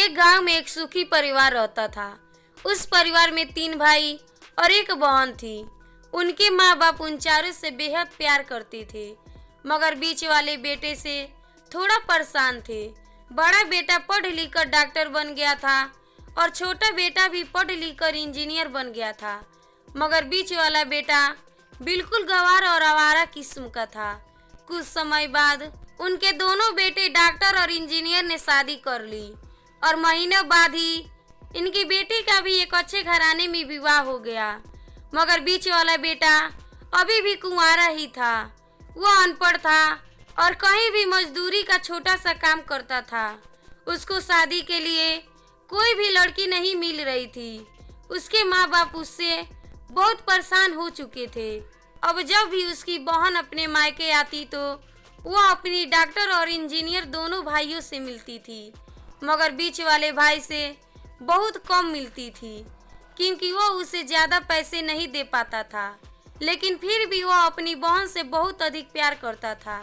एक गांव में एक सुखी परिवार रहता था। उस परिवार में 3 भाई और एक बहन थी। उनके माँ बाप उन चारों से बेहद प्यार करते थे, मगर बीच वाले बेटे से थोड़ा परेशान थे। बड़ा बेटा पढ़ लिख कर डॉक्टर बन गया था और छोटा बेटा भी पढ़ लिख कर इंजीनियर बन गया था, मगर बीच वाला बेटा बिल्कुल गंवार और आवारा किस्म का था। कुछ समय बाद उनके दोनों बेटे डॉक्टर और इंजीनियर ने शादी कर ली और महीनों बाद ही इनकी बेटी का भी एक अच्छे घराने में विवाह हो गया, मगर बीच वाला बेटा अभी भी कुंवारा ही था। वह अनपढ़ था और कहीं भी मजदूरी का छोटा सा काम करता था। उसको शादी के लिए कोई भी लड़की नहीं मिल रही थी। उसके माँ बाप उससे बहुत परेशान हो चुके थे। अब जब भी उसकी बहन अपने मायके आती तो वह अपनी डॉक्टर और इंजीनियर दोनों भाइयों से मिलती थी, मगर बीच वाले भाई से बहुत कम मिलती थी, क्योंकि वह उसे ज़्यादा पैसे नहीं दे पाता था। लेकिन फिर भी वह अपनी बहन से बहुत अधिक प्यार करता था।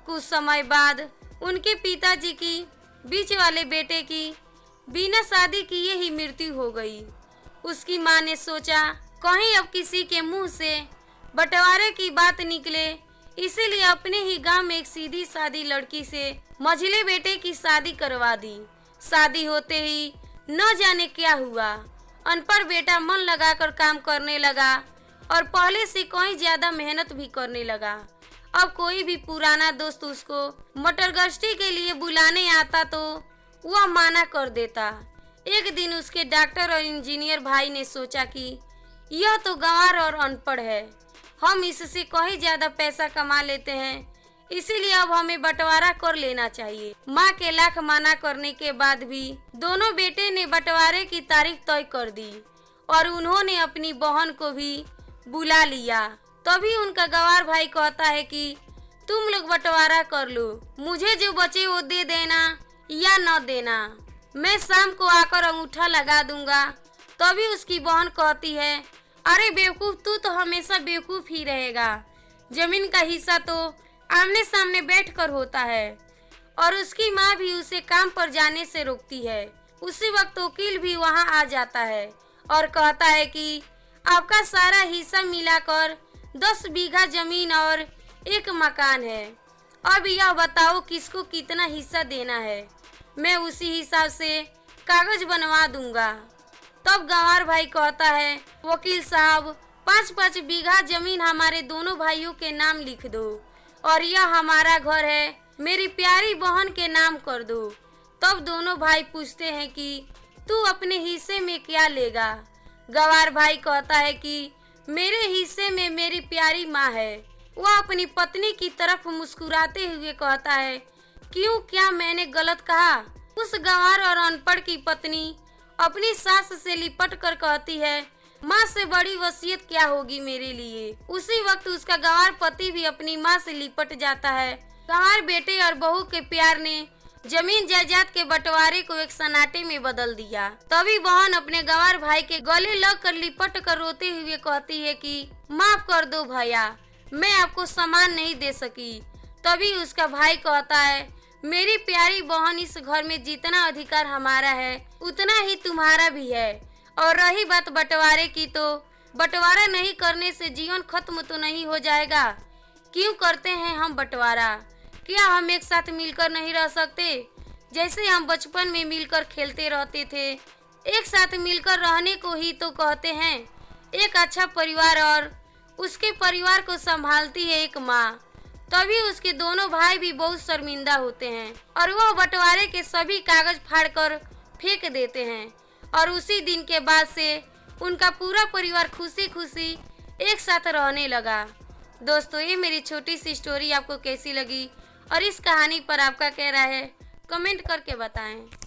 कुछ समय बाद उनके पिताजी की बीच वाले बेटे की बिना शादी किए ही मृत्यु हो गई। उसकी माँ ने सोचा कहीं अब किसी के मुंह से बंटवारे की बात निकले, इसीलिए अपने ही गांव में एक सीधी सादी लड़की से मझले बेटे की शादी करवा दी। शादी होते ही न जाने क्या हुआ, अनपढ़ बेटा मन लगाकर काम करने लगा और पहले से कहीं ज्यादा मेहनत भी करने लगा। अब कोई भी पुराना दोस्त उसको मटर गश्ती के लिए बुलाने आता तो वह माना कर देता। एक दिन उसके डॉक्टर और इंजीनियर भाई ने सोचा कि यह तो गंवार और अनपढ़ है, हम इससे कहीं ज्यादा पैसा कमा लेते हैं, इसीलिए अब हमें बंटवारा कर लेना चाहिए। माँ के लाख मना करने के बाद भी दोनों बेटे ने बंटवारे की तारीख तय कर दी और उन्होंने अपनी बहन को भी बुला लिया। तभी उनका गंवार भाई कहता है कि तुम लोग बंटवारा कर लो, मुझे जो बचे वो दे देना या न देना, मैं शाम को आकर अंगूठा लगा दूंगा। तभी उसकी बहन कहती है, अरे बेवकूफ, तू तो हमेशा बेवकूफ ही रहेगा, जमीन का हिस्सा तो आमने सामने बैठकर होता है। और उसकी माँ भी उसे काम पर जाने से रोकती है। उसी वक्त वकील भी वहाँ आ जाता है और कहता है कि आपका सारा हिस्सा मिलाकर 10 बीघा जमीन और एक मकान है, अब यह बताओ किसको कितना हिस्सा देना है, मैं उसी हिसाब से कागज बनवा दूंगा। तब गंवार भाई कहता है, वकील साहब 5-5 बीघा जमीन हमारे दोनों भाइयों के नाम लिख दो और यह हमारा घर है, मेरी प्यारी बहन के नाम कर दो। तब दोनों भाई पूछते हैं कि तू अपने हिस्से में क्या लेगा। गंवार भाई कहता है कि मेरे हिस्से में मेरी प्यारी माँ है। वह अपनी पत्नी की तरफ मुस्कुराते हुए कहता है, क्यों, क्या मैंने गलत कहा? उस गंवार और अनपढ़ की पत्नी अपनी सास से लिपट कर कहती है, माँ से बड़ी वसीयत क्या होगी मेरे लिए। उसी वक्त उसका गंवार पति भी अपनी माँ से लिपट जाता है। गंवार बेटे और बहू के प्यार ने जमीन जायदाद के बंटवारे को एक सन्नाटे में बदल दिया। तभी बहन अपने गंवार भाई के गले लग कर लिपट कर रोते हुए कहती है कि माफ कर दो भैया, मैं आपको सामान नहीं दे सकी। तभी उसका भाई कहता है, मेरी प्यारी बहन, इस घर में जितना अधिकार हमारा है उतना ही तुम्हारा भी है। और रही बात बंटवारे की, तो बंटवारा नहीं करने से जीवन खत्म तो नहीं हो जाएगा। क्यों करते हैं हम बंटवारा? क्या हम एक साथ मिलकर नहीं रह सकते? जैसे हम बचपन में मिलकर खेलते रहते थे, एक साथ मिलकर रहने को ही तो कहते हैं। एक अच्छा परिवार और उसके परिवार को संभालती है एक माँ। तभी उसके दोनों भाई भी बहुत शर्मिंदा होते हैं और वह बंटवारे के सभी कागज फाड़कर फेंक देते हैं। और उसी दिन के बाद से उनका पूरा परिवार खुशी खुशी एक साथ रहने लगा। दोस्तों, ये मेरी छोटी सी स्टोरी आपको कैसी लगी और इस कहानी पर आपका क्या राय है, कमेंट करके बताएं।